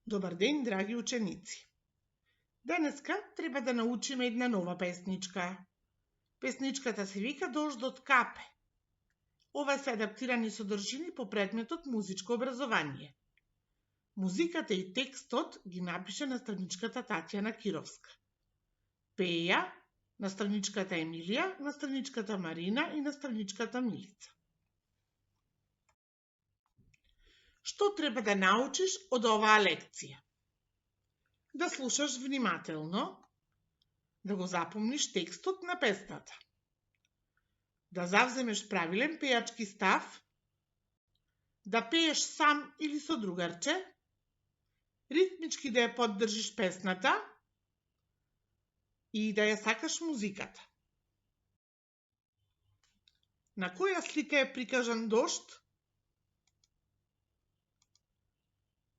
Добар ден, драги ученици! Денеска треба да научиме една нова песничка. Песничката се вика Дождот капе. Ова се адаптирани содржини по предметот музичко образование. Музиката и текстот ги напише наставничката Татјана Кировска. Пеја наставничката Емилија, наставничката Марина и наставничката Милица. Што треба да научиш од оваа лекција? Да слушаш внимателно, да го запомниш текстот на песната, да завземеш правилен пејачки став, да пееш сам или со другарче, ритмички да ја поддржиш песната и да ја сакаш музиката. На која слика е прикажан дожд?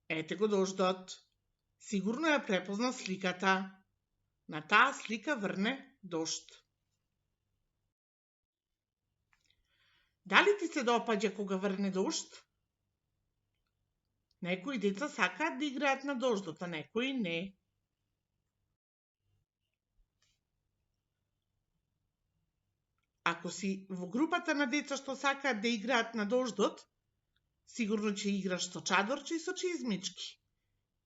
Ете го дождот. Сигурно ја препозна сликата. На таа слика врне дожд. Дали ти се допаѓа кога врне дожд? Некои деца сакаат да играат на дождот, а некои не. Ако си во групата на деца што сакаат да играат на дождот, сигурно ќе играш со чадорче и со чизмички.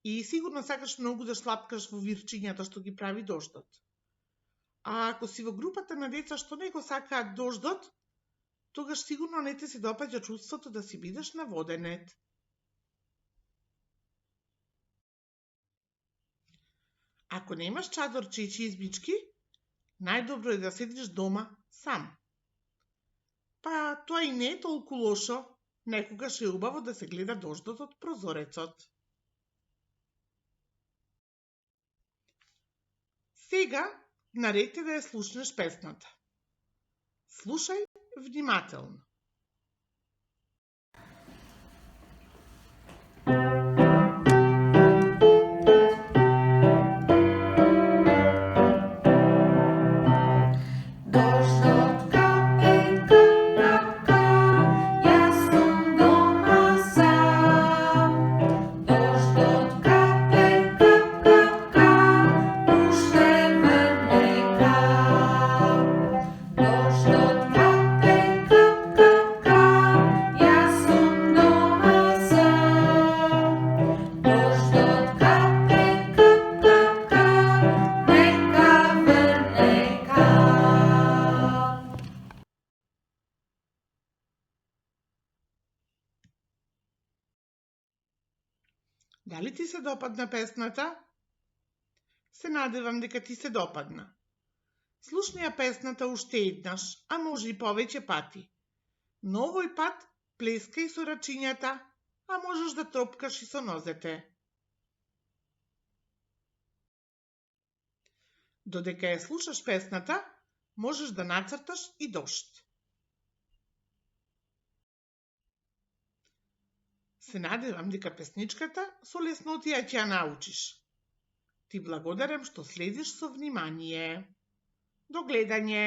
И сигурно сакаш многу да шлапкаш во вирчињата што ги прави дождот. А ако си во групата на деца што не го сакаат дождот, тогаш сигурно не ти се допаѓа чувството да си бидеш на воденет. Ако немаш чадорче и чизмички, најдобро е да седиш дома сам. Па тоа и не е толку лошо, некогаш е убаво да се гледа дождот од прозорецот. Сега наред е да ја слушнеш песната. Слушај внимателно. Дали ти се допадна песната? Се надевам дека ти се допадна. Слушни ја песната уште еднаш, а може и повеќе пати. Но овој пат плескај со рачињата, а можеш да тропкаш и со нозете. Додека ја слушаш песната, можеш да нацрташ и дожд. Се надевам дека песничката со леснотија ќе ја научиш. Ти благодарам што следиш со внимание. До гледање!